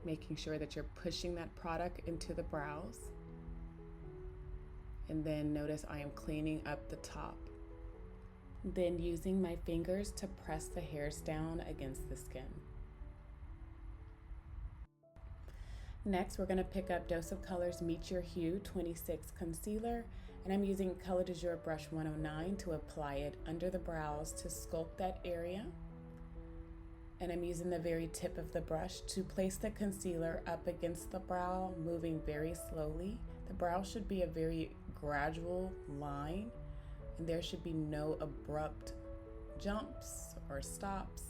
making sure that you're pushing that product into the brows. And then notice I am cleaning up the top. Then using my fingers to press the hairs down against the skin. Next, we're going to pick up Dose of Colors Meet Your Hue 26 Concealer, and I'm using Color de Jour Brush 109 to apply it under the brows to sculpt that area. And I'm using the very tip of the brush to place the concealer up against the brow, moving very slowly. The brow should be a very gradual line, and there should be no abrupt jumps or stops.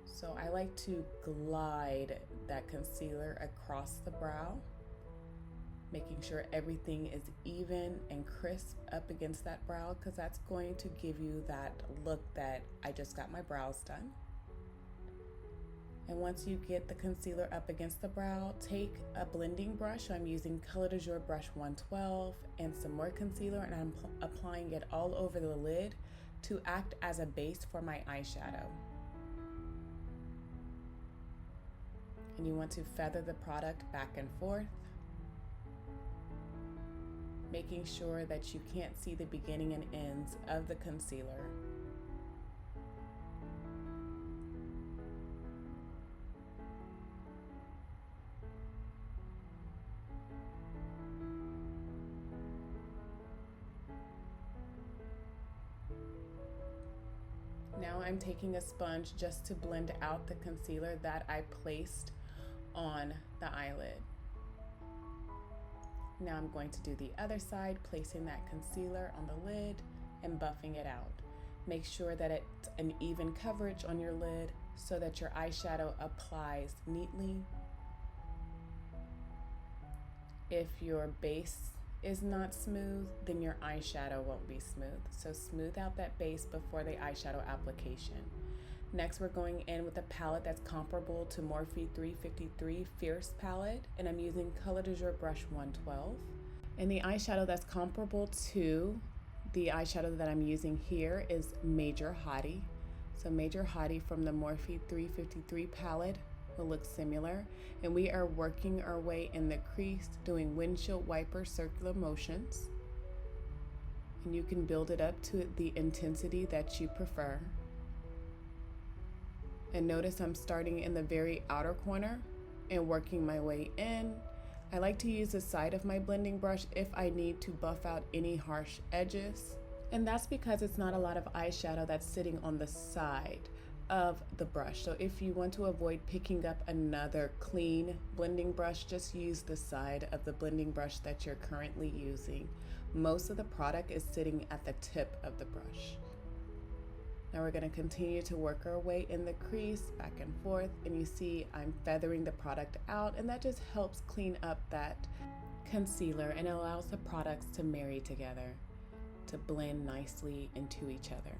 So I like to glide that concealer across the brow, making sure everything is even and crisp up against that brow, because that's going to give you that look that I just got my brows done. And once you get the concealer up against the brow, take a blending brush. So I'm using Color de Jour Brush 112 and some more concealer, and I'm applying it all over the lid to act as a base for my eyeshadow. And you want to feather the product back and forth, making sure that you can't see the beginning and ends of the concealer. Now I'm taking a sponge just to blend out the concealer that I placed on the eyelid. Now I'm going to do the other side, placing that concealer on the lid and buffing it out. Make sure that it's an even coverage on your lid so that your eyeshadow applies neatly. If your base is not smooth, then your eyeshadow won't be smooth. So smooth out that base before the eyeshadow application. Next, we're going in with a palette that's comparable to Morphe 353 Fierce palette, and I'm using Color de Jour Brush 112. And the eyeshadow that's comparable to the eyeshadow that I'm using here is Major Hottie. So Major Hottie from the Morphe 353 palette will look similar, and we are working our way in the crease doing windshield wiper circular motions, and you can build it up to the intensity that you prefer. And notice I'm starting in the very outer corner and working my way in. I like to use the side of my blending brush if I need to buff out any harsh edges, and that's because it's not a lot of eyeshadow that's sitting on the side of the brush. So if you want to avoid picking up another clean blending brush, just use the side of the blending brush that you're currently using. Most of the product is sitting at the tip of the brush. Now we're going to continue to work our way in the crease back and forth, and you see I'm feathering the product out, and that just helps clean up that concealer and allows the products to marry together, to blend nicely into each other.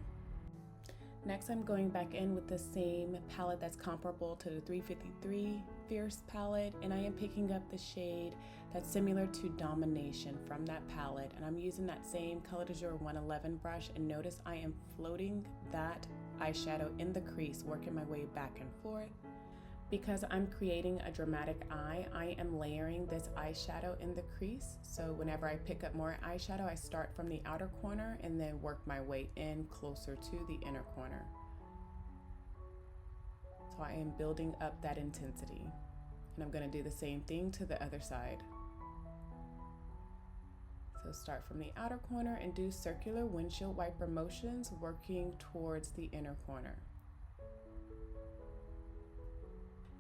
Next, I'm going back in with the same palette that's comparable to the 353 Fierce palette, and I am picking up the shade that's similar to Domination from that palette, and I'm using that same Color de Jour 111 brush, and notice I am floating that eyeshadow in the crease, working my way back and forth. Because I'm creating a dramatic eye, I am layering this eyeshadow in the crease. So whenever I pick up more eyeshadow, I start from the outer corner and then work my way in closer to the inner corner. So I am building up that intensity. And I'm going to do the same thing to the other side. So start from the outer corner and do circular windshield wiper motions, working towards the inner corner.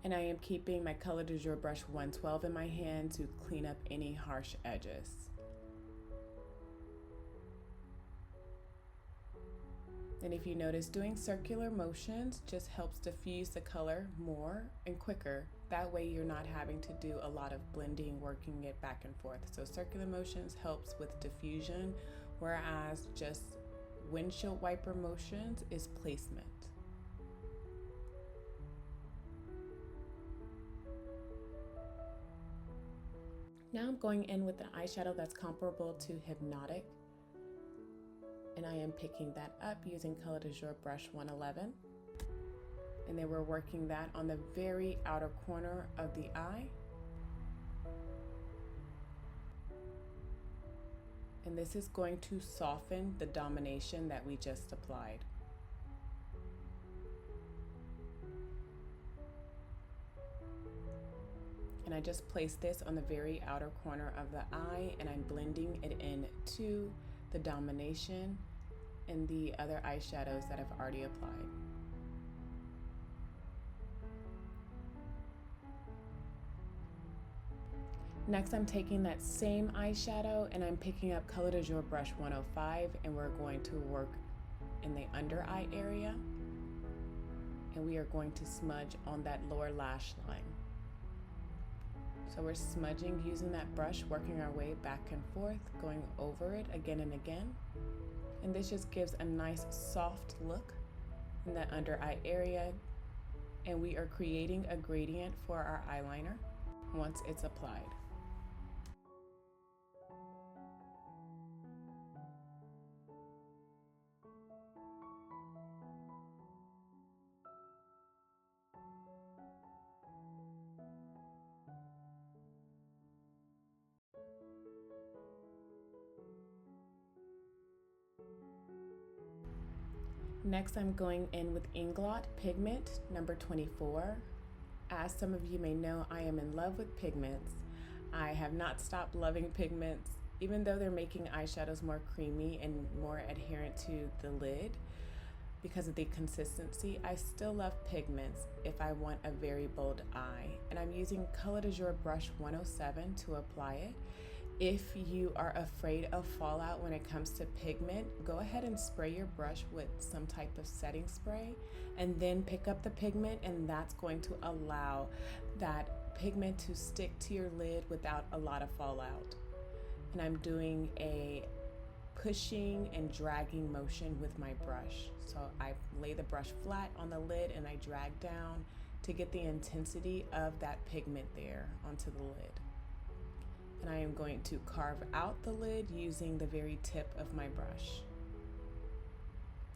And I am keeping my Color de Jour Brush 112 in my hand to clean up any harsh edges. And if you notice, doing circular motions just helps diffuse the color more and quicker. That way you're not having to do a lot of blending, working it back and forth. So circular motions helps with diffusion, whereas just windshield wiper motions is placement. Now I'm going in with an eyeshadow that's comparable to Hypnotic, and I am picking that up using Color de Jour Brush 111. And then we're working that on the very outer corner of the eye. And this is going to soften the domination that we just applied. And I just placed this on the very outer corner of the eye, and I'm blending it into the domination and the other eyeshadows that I've already applied. Next, I'm taking that same eyeshadow and I'm picking up Color de Jour brush 105, and we're going to work in the under eye area. And we are going to smudge on that lower lash line. So we're smudging using that brush, working our way back and forth, going over it again and again. And this just gives a nice soft look in that under eye area. And we are creating a gradient for our eyeliner once it's applied. Next, I'm going in with Inglot pigment number 24. As some of you may know, I am in love with pigments. I have not stopped loving pigments, even though they're making eyeshadows more creamy and more adherent to the lid because of the consistency. I still love pigments if I want a very bold eye. And I'm using Color de Jour brush 107 to apply it. If you are afraid of fallout when it comes to pigment, go ahead and spray your brush with some type of setting spray and then pick up the pigment, and that's going to allow that pigment to stick to your lid without a lot of fallout. And I'm doing a pushing and dragging motion with my brush. So I lay the brush flat on the lid and I drag down to get the intensity of that pigment there onto the lid. And I am going to carve out the lid using the very tip of my brush.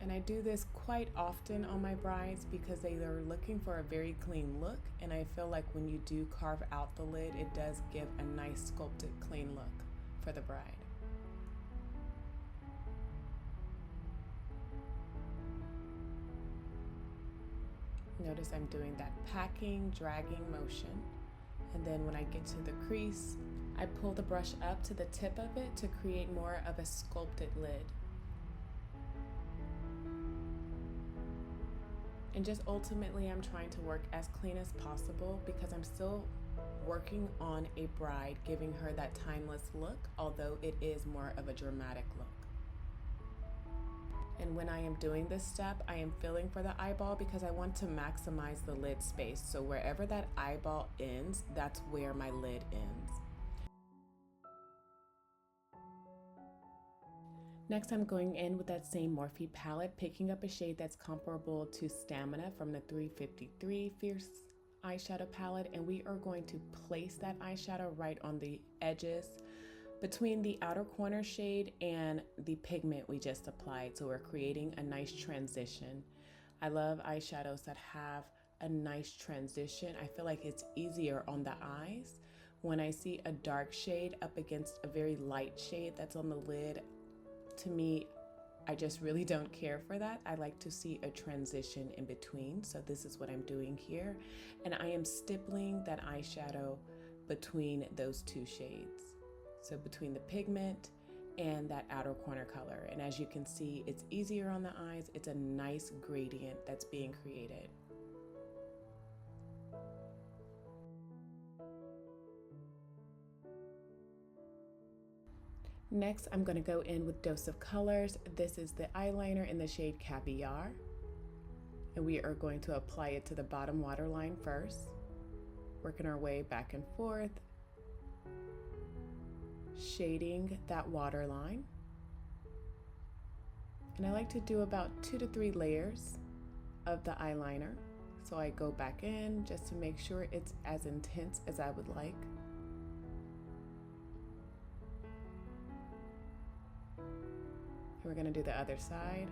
And I do this quite often on my brides because they are looking for a very clean look, and I feel like when you do carve out the lid, it does give a nice sculpted clean look for the bride. Notice I'm doing that packing, dragging motion. And then when I get to the crease, I pull the brush up to the tip of it to create more of a sculpted lid. And just ultimately, I'm trying to work as clean as possible because I'm still working on a bride, giving her that timeless look, although it is more of a dramatic look. And when I am doing this step, I am feeling for the eyeball because I want to maximize the lid space. So wherever that eyeball ends, that's where my lid ends. Next, I'm going in with that same Morphe palette, picking up a shade that's comparable to Stamina from the 353 Fierce eyeshadow palette, and we are going to place that eyeshadow right on the edges between the outer corner shade and the pigment we just applied. So we're creating a nice transition. I love eyeshadows that have a nice transition. I feel like it's easier on the eyes. When I see a dark shade up against a very light shade that's on the lid, to me, I just really don't care for that. I like to see a transition in between. So this is what I'm doing here. And I am stippling that eyeshadow between those two shades. So between the pigment and that outer corner color. And as you can see, it's easier on the eyes. It's a nice gradient that's being created. Next, I'm going to go in with Dose of Colors. This is the eyeliner in the shade Caviar. And we are going to apply it to the bottom waterline first, working our way back and forth, shading that waterline. And I like to do about 2 to 3 layers of the eyeliner. So I go back in just to make sure it's as intense as I would like. And we're going to do the other side.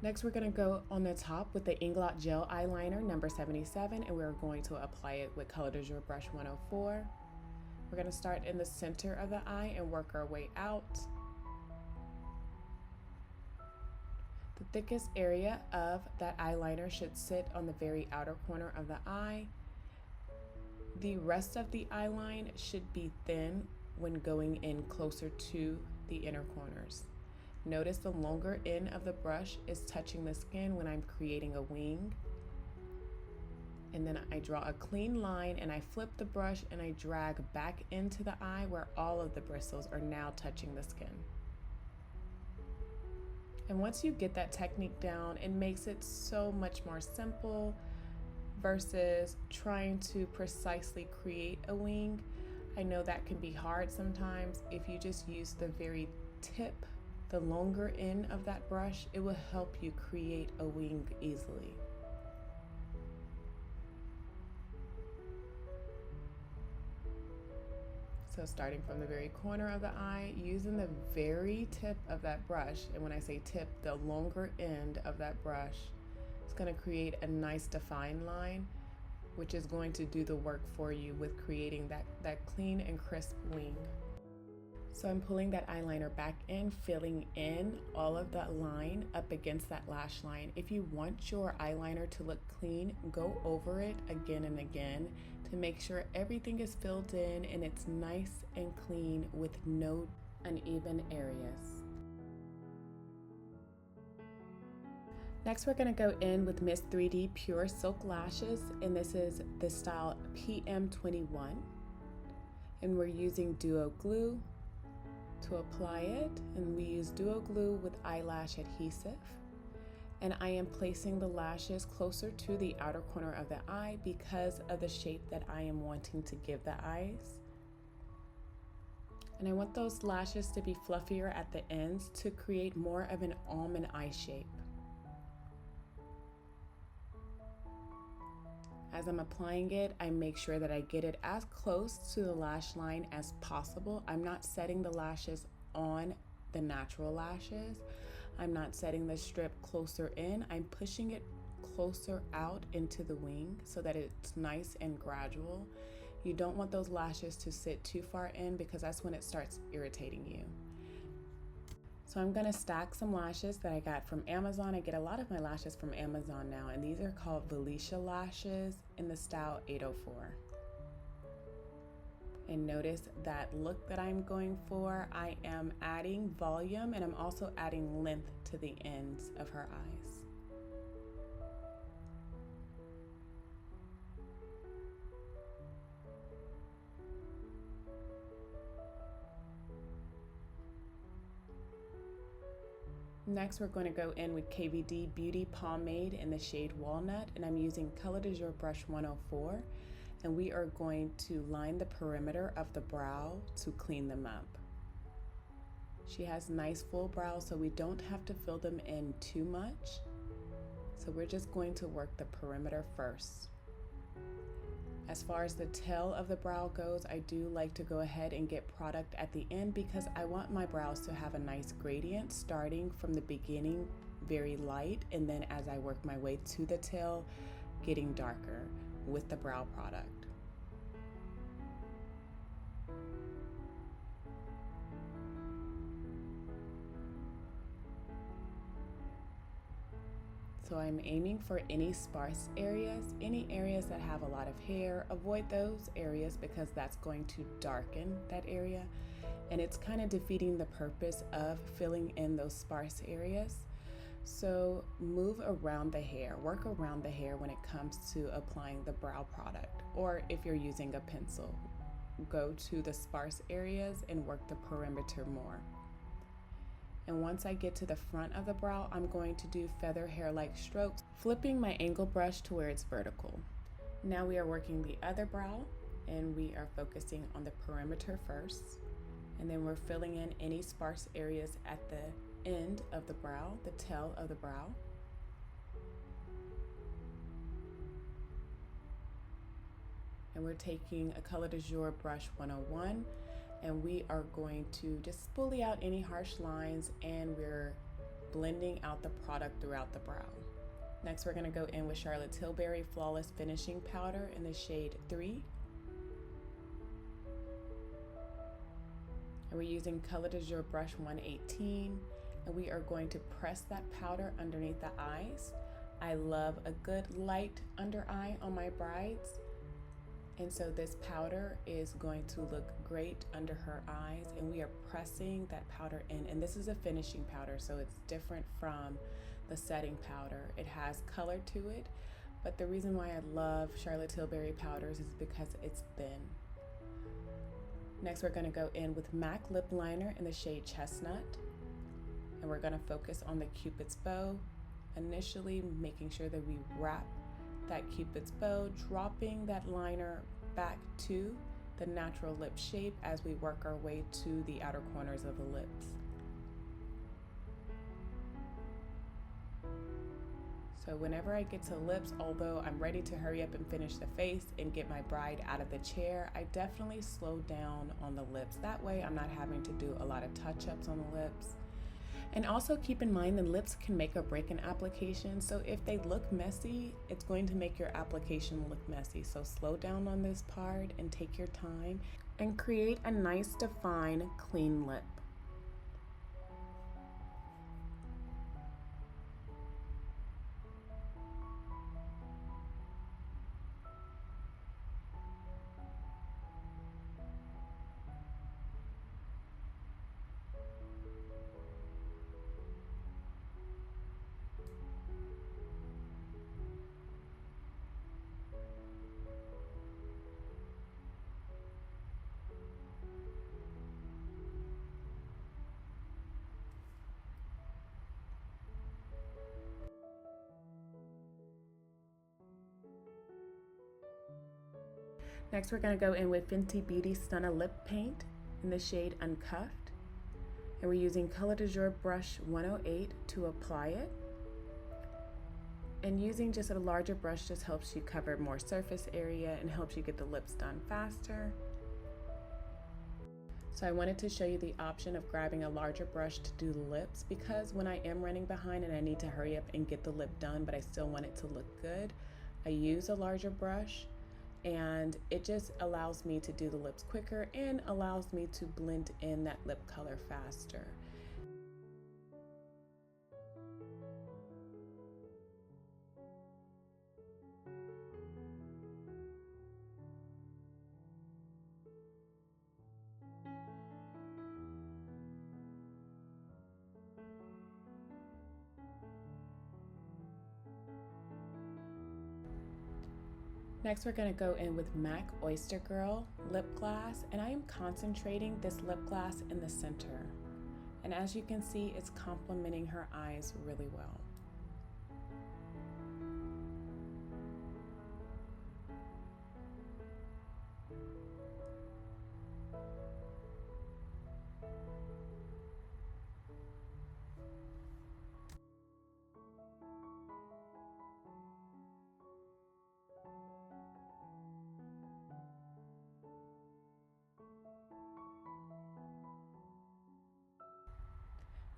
Next, we're going to go on the top with the Inglot Gel Eyeliner number 77, and we're going to apply it with Color de Jour brush 104. We're going to start in the center of the eye and work our way out. The thickest area of that eyeliner should sit on the very outer corner of the eye. The rest of the eyeline should be thin when going in closer to the inner corners. Notice the longer end of the brush is touching the skin when I'm creating a wing. And then I draw a clean line and I flip the brush and I drag back into the eye where all of the bristles are now touching the skin. And once you get that technique down, it makes it so much more simple versus trying to precisely create a wing. I know that can be hard sometimes. If you just use the very tip, the longer end of that brush, it will help you create a wing easily. So starting from the very corner of the eye, using the very tip of that brush, and when I say tip, the longer end of that brush, it's going to create a nice defined line, which is going to do the work for you with creating that clean and crisp wing. So I'm pulling that eyeliner back in, filling in all of that line up against that lash line. If you want your eyeliner to look clean, go over it again and again to make sure everything is filled in and it's nice and clean with no uneven areas. Next, we're going to go in with Miss 3D Pure Silk Lashes, and this is the style PM21. And we're using Duo Glue to apply it, and we use Duo Glue with eyelash adhesive. And I am placing the lashes closer to the outer corner of the eye because of the shape that I am wanting to give the eyes. And I want those lashes to be fluffier at the ends to create more of an almond eye shape. As I'm applying it, I make sure that I get it as close to the lash line as possible. I'm not setting the lashes on the natural lashes. I'm not setting the strip closer in. I'm pushing it closer out into the wing so that it's nice and gradual. You don't want those lashes to sit too far in because that's when it starts irritating you. So I'm gonna stack some lashes that I got from Amazon. I get a lot of my lashes from Amazon now, and these are called Valicia lashes in the style 804. And notice that look that I'm going for. I am adding volume and I'm also adding length to the ends of her eyes. Next, we're going to go in with KVD Beauty Pomade in the shade Walnut, and I'm using Color de Jour brush 104, and we are going to line the perimeter of the brow to clean them up. She has nice full brows, so we don't have to fill them in too much. So we're just going to work the perimeter first. As far as the tail of the brow goes, I do like to go ahead and get product at the end because I want my brows to have a nice gradient starting from the beginning very light, and then as I work my way to the tail, getting darker with the brow product. So I'm aiming for any sparse areas, any areas that have a lot of hair. Avoid those areas because that's going to darken that area, and it's kind of defeating the purpose of filling in those sparse areas. So move around the hair, work around the hair when it comes to applying the brow product, or if you're using a pencil, go to the sparse areas and work the perimeter more. And once I get to the front of the brow, I'm going to do feather hair-like strokes, flipping my angle brush to where it's vertical. Now we are working the other brow, and we are focusing on the perimeter first, and then we're filling in any sparse areas at the end of the brow, the tail of the brow. And we're taking a Color de Jour brush 101, and we are going to just spoolie out any harsh lines, and we're blending out the product throughout the brow. Next, we're going to go in with Charlotte Tilbury Flawless Finishing Powder in the shade 3. And we're using Color de Jour brush 118, and we are going to press that powder underneath the eyes. I love a good light under eye on my brides, and so this powder is going to look great under her eyes, and we are pressing that powder in. And this is a finishing powder, so it's different from the setting powder. It has color to it, but the reason why I love Charlotte Tilbury powders is because it's thin. Next, we're going to go in with MAC Lip Liner in the shade Chestnut, and we're going to focus on the Cupid's bow, initially making sure that we wrap that Cupid's bow, dropping that liner back to the natural lip shape as we work our way to the outer corners of the lips. So whenever I get to lips, although I'm ready to hurry up and finish the face and get my bride out of the chair, I definitely slow down on the lips. That way I'm not having to do a lot of touch-ups on the lips. And also keep in mind the lips can make or break an application. So if they look messy, it's going to make your application look messy. So slow down on this part and take your time and create a nice, defined, clean lip. Next, we're going to go in with Fenty Beauty Stunna Lip Paint in the shade Uncuffed. And we're using Color de Jour brush 108 to apply it. And using just a larger brush just helps you cover more surface area and helps you get the lips done faster. So I wanted to show you the option of grabbing a larger brush to do the lips, because when I am running behind and I need to hurry up and get the lip done, but I still want it to look good, I use a larger brush. And it just allows me to do the lips quicker and allows me to blend in that lip color faster. Next, we're going to go in with MAC Oyster Girl Lip Glass, and I am concentrating this lip glass in the center. And as you can see, it's complementing her eyes really well.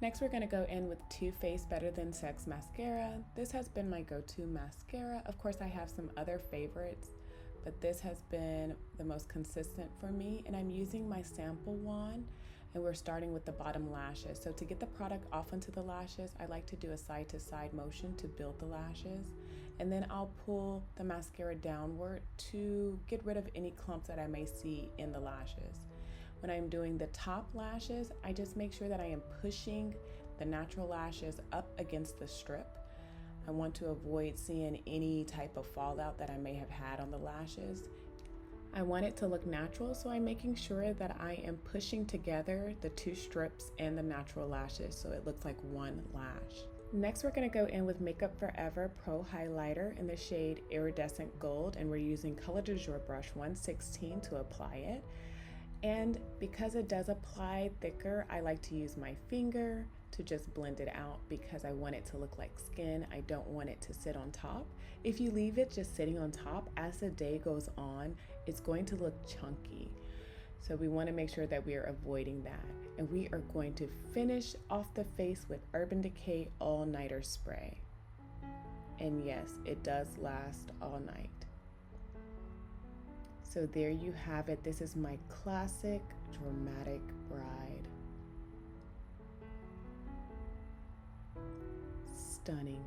Next, we're going to go in with Too Faced Better Than Sex mascara. This has been my go-to mascara. Of course, I have some other favorites, but this has been the most consistent for me. And I'm using my sample wand, and we're starting with the bottom lashes. So to get the product off onto the lashes, I like to do a side-to-side motion to build the lashes. And then I'll pull the mascara downward to get rid of any clumps that I may see in the lashes. When I'm doing the top lashes, I just make sure that I am pushing the natural lashes up against the strip. I want to avoid seeing any type of fallout that I may have had on the lashes. I want it to look natural, so I'm making sure that I am pushing together the two strips and the natural lashes so it looks like one lash. Next, we're going to go in with Makeup Forever Pro Highlighter in the shade Iridescent Gold, and we're using Color de Jour brush 116 to apply it. And because it does apply thicker, I like to use my finger to just blend it out because I want it to look like skin. I don't want it to sit on top. If you leave it just sitting on top, as the day goes on, it's going to look chunky. So we want to make sure that we are avoiding that. And we are going to finish off the face with Urban Decay All Nighter Spray. And yes, it does last all night. So there you have it. This is my classic dramatic bride. Stunning.